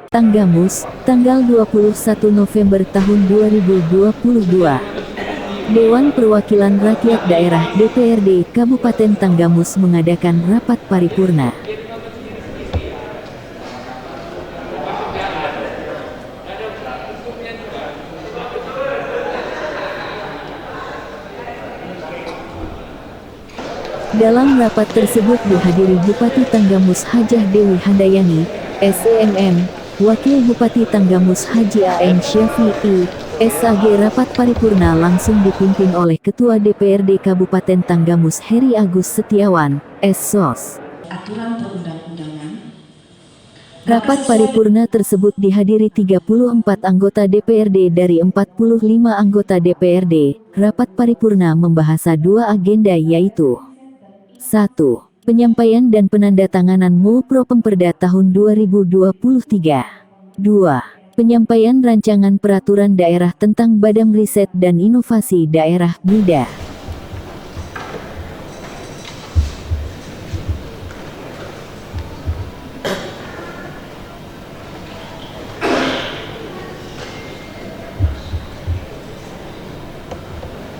Tanggamus, tanggal 21 November tahun 2022. Dewan Perwakilan Rakyat Daerah DPRD Kabupaten Tanggamus mengadakan rapat paripurna. Dalam rapat tersebut dihadiri Bupati Tanggamus Hajah Dewi Handayani, SEMM, Wakil Bupati Tanggamus Haji AM Syafi'i, SAG. Rapat paripurna langsung dipimpin oleh Ketua DPRD Kabupaten Tanggamus Heri Agus Setiawan, SSOS. Aturan perundang-undangan. Rapat paripurna tersebut dihadiri 34 anggota DPRD dari 45 anggota DPRD. Rapat paripurna membahas dua agenda yaitu 1. Penyampaian dan penandatanganan MUU Pro Pemperda tahun 2023. 2. Penyampaian rancangan peraturan daerah tentang Badan Riset dan Inovasi Daerah (BIDA).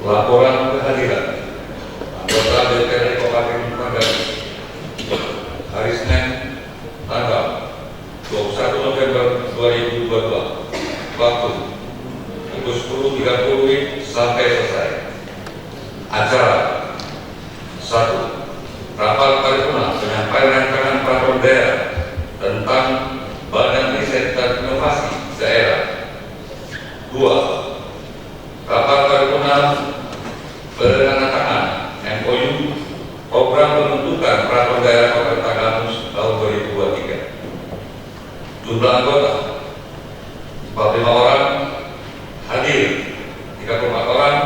Laporan kehadiran anggota DPRD Kabupaten Tanggamus hari Senin tanggal 21 November 2022, waktu pukul 10.30 sampai selesai. Acara 1. Rapat paripurna penyampaian rancangan peraturan daerah tentang Badan Riset dan Inovasi Daerah. 2. Rapat paripurna penandatanganan MOU Program Pembentukan Peraturan Daerah Kabupaten Tanggamus tahun 2023. Jumlah anggota 45 orang, hadir 34 orang,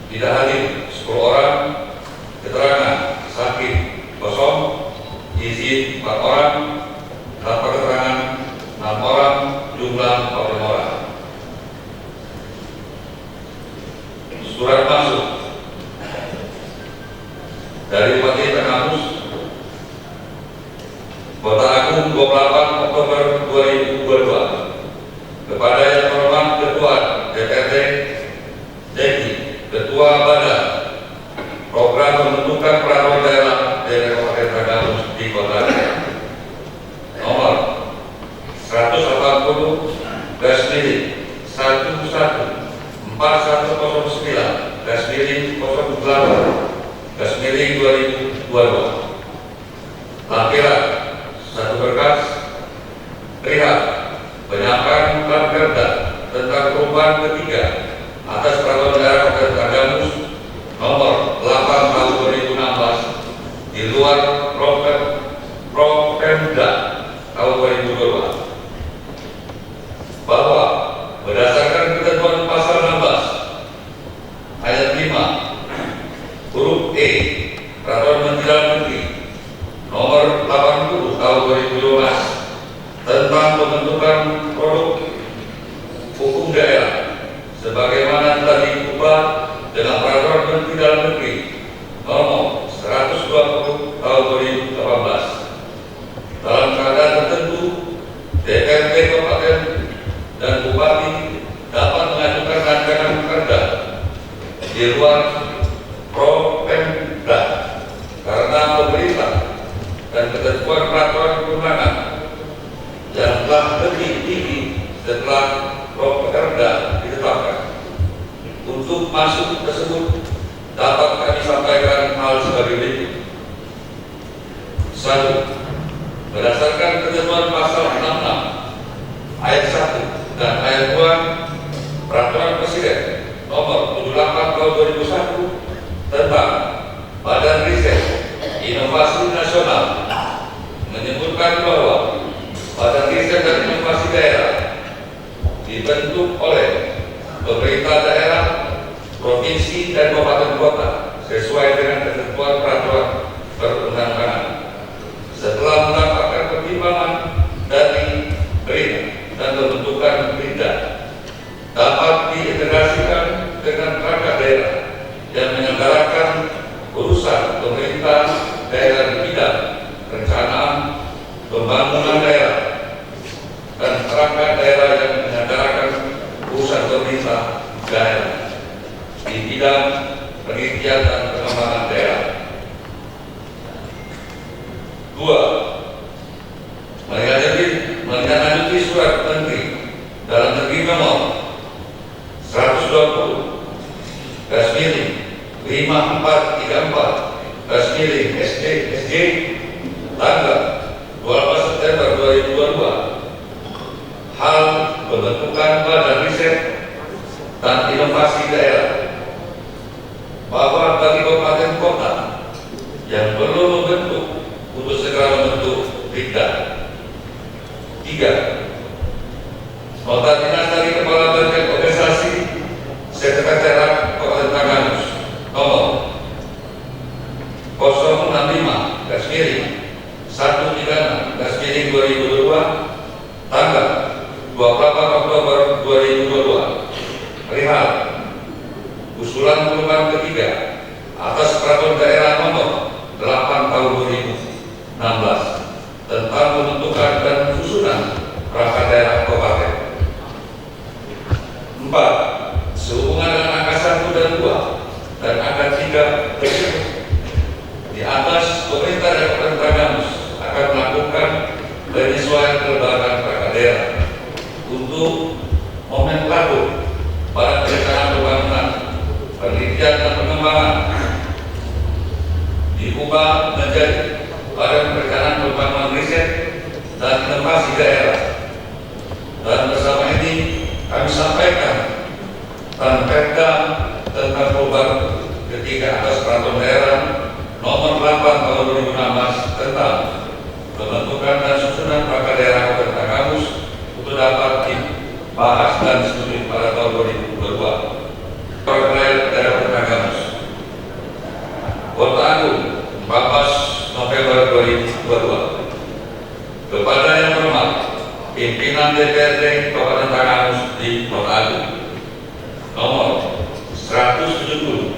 tidak hadir 10 orang, keterangan sakit kosong, izin 4 orang, dapat keterangan 6 orang, jumlah 45 orang. Surat masuk dari Bupati Tanggamus Kota Agung 28 Oktober 2022 kepada yang terhormat Ketua DPRD Deki, Ketua Badan Program Pembentukan Peraturan Daerah dari Kabupaten Tanggamus di Kota Agung nomor 180 /4109/08/2022. Lampiran 1 berkas perihal penyampaian Perda tentang perubahan ketiga atas Peraturan Daerah Kabupaten Tanggamus nomor 8 tahun 2016 di luar Propemda tahun 2022 bahwa berdasarkan ketentuan pasal 16 ayat 5 huruf E Peraturan Menteri Dalam Negeri nomor 80 tahun 2012 tentang pembentukan produk hukum daerah sebagaimana telah diubah dengan Peraturan Menteri Dalam Negeri nomor 120 tahun 2018. Dalam keadaan tertentu, DPRD Kabupaten dan Bupati dapat mengajukan rancangan perda di luar Propemda karena pemerintah dan ketentuan peraturan perundangan yang telah lebih tinggi setelah Propemda ditetapkan. Untuk masuk tersebut dapat kami sampaikan hal sebagai berikut. 1. Berdasarkan ketentuan pasal 66 ayat 1 dan ayat 2 Peraturan Presiden nomor 78 tahun 2001 tentang Badan Riset Inovasi Nasional menyebutkan bahwa Badan Riset dan Inovasi Daerah dibentuk oleh pemerintah daerah, provinsi dan kabupaten kota sesuai dengan ketentuan peraturan perundang-undangan. Setelah mendapatkan pertimbangan dari BRIN dan pembentukan BIDA, dapat diintegrasikan dengan perangkat daerah yang menyelenggarakan urusan pemerintah daerah di bidang perencanaan, pembangunan daerah, dan bidang penelitian dan pengembangan daerah. 2. Menindaklanjuti surat Menteri Dalam Negeri Nomor 120 5434 SJ tanggal 12 September 2022 hal pembentukan Badan Riset dan Inovasi Daerah, bahwa bagi kabupaten kota yang perlu membentuk untuk segera membentuk Bidda. 3. Nota dinas dari Kepala Bagian Organisasi Sekretariat Kabupaten Tanggamus nomor 065-136-2022 tanggal 28 Oktober 2022 perihal usulan perubahan ketiga atas peraturan daerah nomor 8 tahun 2016 tentang pembentukan dan susunan perangkat daerah kabupaten. 4. Sehubungan dengan angka 1 dan 2 dan angka 3 tersebut, di atas pemerintah dan Kabupaten Tanggamus akan melakukan penyesuaian kelembagaan perangkat daerah untuk nomenklatur pada perencanaan pembangunan, penelitian dan pengembangan diubah menjadi Badan Perencanaan Pembangunan Riset dan Inovasi Daerah. Dan bersama ini kami sampaikan Perda tentang perubahan ketiga atas peraturan daerah nomor 8 tahun 2016 tentang pembentukan dan susunan perangkat daerah Kabupaten Tanggamus untuk dapat dibahas dan disetujui pada tahun 2022. Perangkat daerah Kabupaten Tanggamus, Kota Agung, 14 November 2022. Kepada yang hormat pimpinan DPRD Kabupaten Tanggamus di Kota Agung nomor 170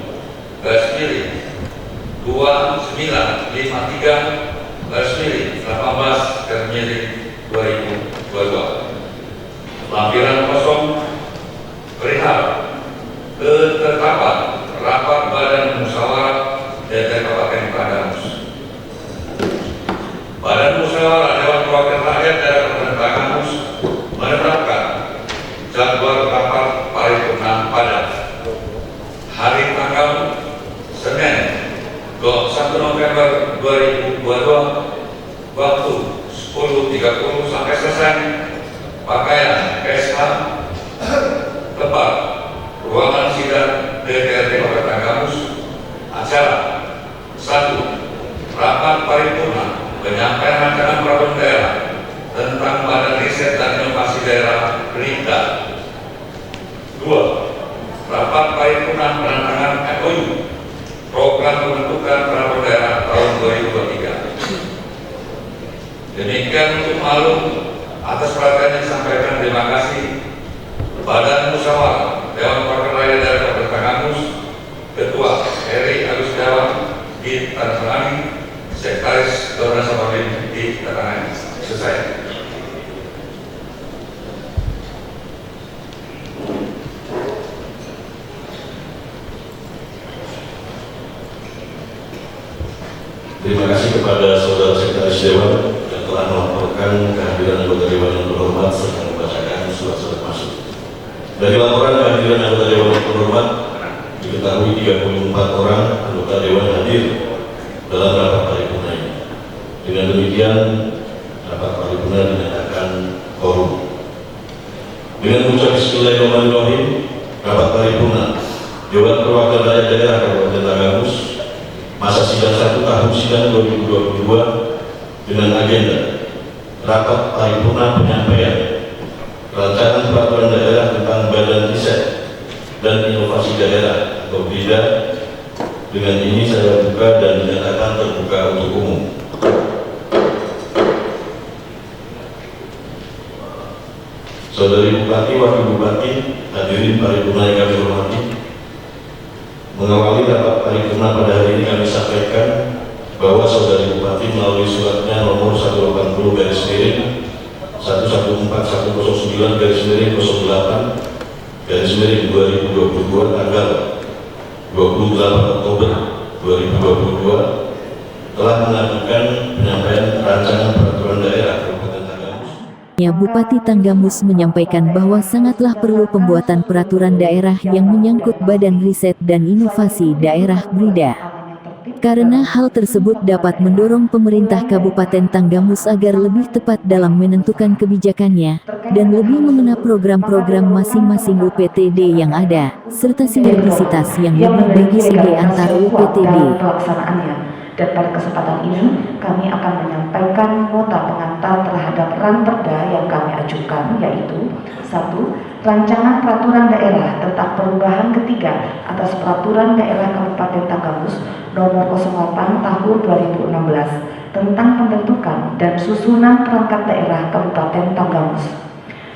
2953 18/2022 lampiran kosong perihal ketetapan rapat Badan Musyawarah Daerah Kabupaten Tanggamus. Badan Musyawarah Dewan Perwakilan Rakyat Daerah Kabupaten Tanggamus menetapkan jadwal rapat paripurna pada hari tanggal Senin 21 November 2022 waktu 10.30 sampai selesai. Pakaian SH tempat ruangan sidang DPRD Kabupaten Tanggamus. Acara 1. Rapat paripurna penyampaian rancangan peraturan daerah tentang Badan Riset dan Inovasi Daerah Bidda. 2. Rapat paripurna penandatangan MOU program pembentukan peraturan daerah tahun 2023. Demikian untuk maklum, atas perhatian yang disampaikan, terima kasih. Badan Musyawarah Dewan Perwakilan Rakyat Daerah Kabupaten Tanggamus, Ketua Heri Agus Setiawan ditandatangani, Sekretaris Dorna Sapardim ditandatangani. Selesai. Terima kasih kepada Saudara Sekretaris Dewan yang telah melaporkan kehadiran anggota Dewan yang terhormat serta membacakan surat-surat masuk. Dari laporan kehadiran anggota Dewan yang terhormat, diketahui 34 orang anggota Dewan hadir dalam rapat paripurna ini. Dengan demikian, rapat paripurna dinyatakan quorum. Dengan mengucap Bismillahirrahmanirrahim, rapat paripurna Dewan Perwakilan Rakyat Daerah Kabupaten Tanggamus masa sidang 1 tahun sidang 2022 dengan agenda rapat paripurna penyampaian rancangan peraturan daerah tentang Badan Riset dan Inovasi Daerah atau Bidda. Dengan ini saya buka dan dinyatakan terbuka untuk umum. Saudari Bupati, Wakil Bupati, hadirin paripurna yang kami hormati. Mengawali rapat paripurna pada hari ini kami sampaikan bahwa Saudari Bupati melalui suratnya nomor 180/114109/08/2022 tanggal 28 Oktober 2022 telah mengajukan penyampaian rancangan peraturan daerah Kabupaten Tanggamus. Bupati Tanggamus menyampaikan bahwa sangatlah perlu pembuatan peraturan daerah yang menyangkut Badan Riset dan Inovasi Daerah BRIDA. Karena hal tersebut dapat mendorong pemerintah Kabupaten Tanggamus agar lebih tepat dalam menentukan kebijakannya, dan lebih mengena program-program masing-masing UPTD yang ada, serta sinergisitas yang lebih bagus antar UPTD. Dan pada kesempatan ini, kami akan menyampaikan nota pengantar terhadap Ranperda yang kami ajukan, yaitu 1. Rancangan Peraturan Daerah tentang perubahan ketiga atas Peraturan Daerah Kabupaten Tanggamus Nomor 08 Tahun 2016 tentang pembentukan dan susunan perangkat daerah Kabupaten Tanggamus.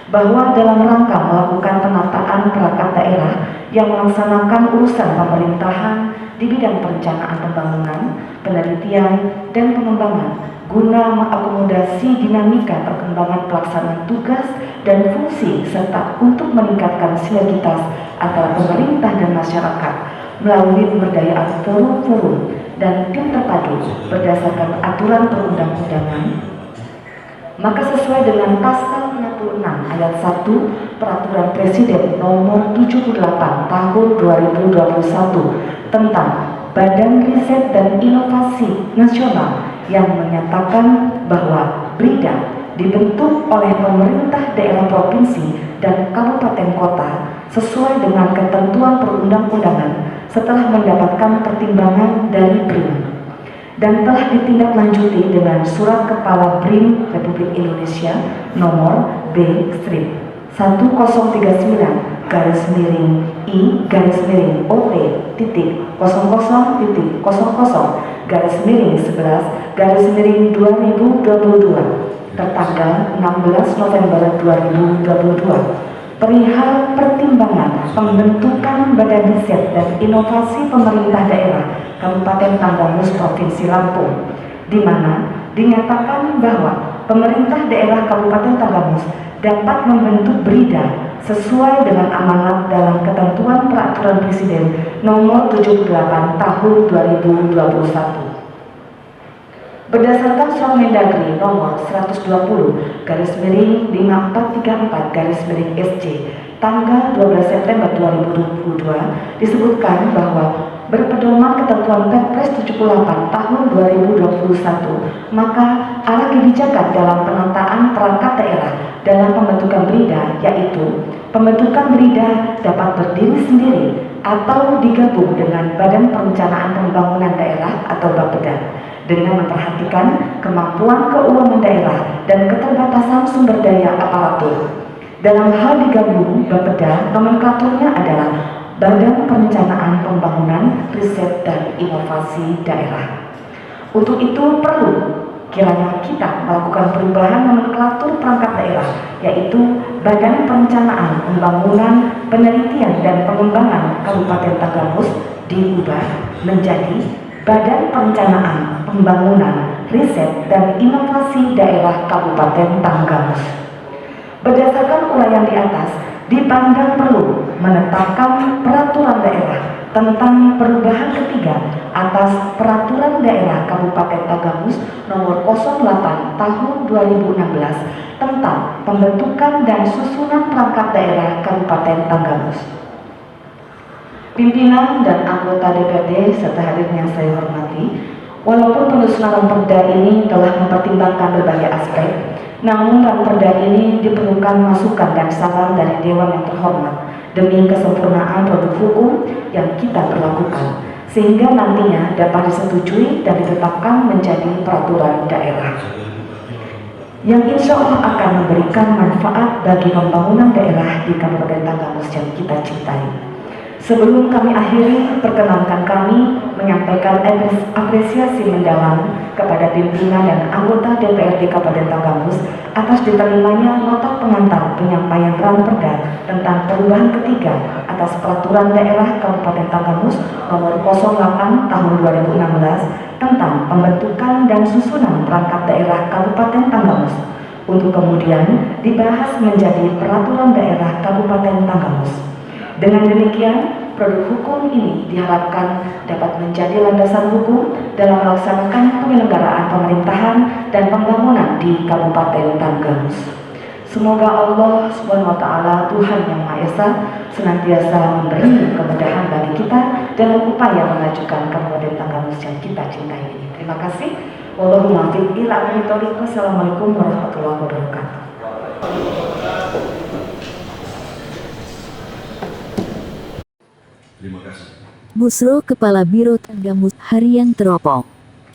Bahwa dalam rangka melakukan penataan perangkat daerah yang melaksanakan urusan pemerintahan di bidang perencanaan pembangunan, penelitian, dan pengembangan guna mengakomodasi dinamika perkembangan pelaksanaan tugas dan fungsi serta untuk meningkatkan sinergitas antara pemerintah dan masyarakat melalui pemberdayaan forum-forum dan tim terpadu berdasarkan aturan perundang-undangan, maka sesuai dengan pasal 66 ayat 1 Peraturan Presiden Nomor 78 Tahun 2021 tentang Badan Riset dan Inovasi Nasional yang menyatakan bahwa BRIDA dibentuk oleh pemerintah daerah provinsi dan kabupaten kota sesuai dengan ketentuan perundang-undangan setelah mendapatkan pertimbangan dari BRIN, dan telah ditindaklanjuti dengan Surat Kepala BRIN Republik Indonesia Nomor B/I/00.00/11/2022 tertanggal 16 November 2022 perihal pertimbangan pembentukan Badan Riset dan Inovasi Pemerintah Daerah Kabupaten Tanggamus Provinsi Lampung, di mana dinyatakan bahwa pemerintah daerah Kabupaten Tanggamus dapat membentuk BRIDA sesuai dengan amanat dalam ketentuan Peraturan Presiden Nomor 78 Tahun 2021. Berdasarkan Surat Mendagri Nomor 120/5434/SC tanggal 12 September 2022 disebutkan bahwa berpedoman ketentuan Perpres 78 Tahun 2021, maka arah kebijakan dalam penataan perangkat daerah dalam pembentukan BRIDA, yaitu pembentukan BRIDA dapat berdiri sendiri atau digabung dengan Badan Perencanaan Pembangunan Daerah atau Bapeda, dengan memperhatikan kemampuan keuangan daerah dan keterbatasan sumber daya aparatur. Dalam hal digabung, Bapeda nomenklaturnya adalah Badan Perencanaan Pembangunan, Riset dan Inovasi Daerah. Untuk itu perlu kiranya kita melakukan perubahan nomenklatur perangkat daerah, yaitu Badan Perencanaan Pembangunan, Penelitian dan Pengembangan Kabupaten Tanggamus diubah menjadi Badan Perencanaan Pembangunan, Riset dan Inovasi Daerah Kabupaten Tanggamus. Berdasarkan uraian di atas, dipandang perlu menetapkan peraturan daerah tentang perubahan ketiga atas Peraturan Daerah Kabupaten Tanggamus Nomor 08 Tahun 2016 tentang pembentukan dan susunan perangkat daerah Kabupaten Tanggamus. Pimpinan dan anggota DPRD serta hadirin yang saya hormati, walaupun penyusunan Ranperda ini telah mempertimbangkan berbagai aspek, namun Ranperda ini diperlukan masukan dan saran dari Dewan yang terhormat demi kesempurnaan produk hukum yang kita berlakukan, sehingga nantinya dapat disetujui dan ditetapkan menjadi peraturan daerah yang insya Allah akan memberikan manfaat bagi pembangunan daerah di Kabupaten Tanggamus yang kita cintai. Sebelum kami akhiri, perkenankan kami menyampaikan apresiasi mendalam kepada pimpinan dan anggota DPRD Kabupaten Tanggamus atas diterimanya nota pengantar penyampaian Ranperda tentang perubahan ketiga atas Peraturan Daerah Kabupaten Tanggamus Nomor 08 Tahun 2016 tentang pembentukan dan susunan perangkat daerah Kabupaten Tanggamus, untuk kemudian dibahas menjadi Peraturan Daerah Kabupaten Tanggamus. Dengan demikian, produk hukum ini diharapkan dapat menjadi landasan hukum dalam melaksanakan penyelenggaraan pemerintahan dan pembangunan di Kabupaten Tanggamus. Semoga Allah SWT, Tuhan Yang Maha Esa, senantiasa memberi kemudahan bagi kita dalam upaya mengajukan Kabupaten Tanggamus yang kita cintai ini. Terima kasih. Wallahumma muwaffiq ila aqwamit thoriq. Wassalamualaikum warahmatullahi wabarakatuh. Terima kasih. Busro Kepala Biro Tanggamus Harian Teropong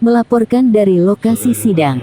melaporkan dari lokasi sidang.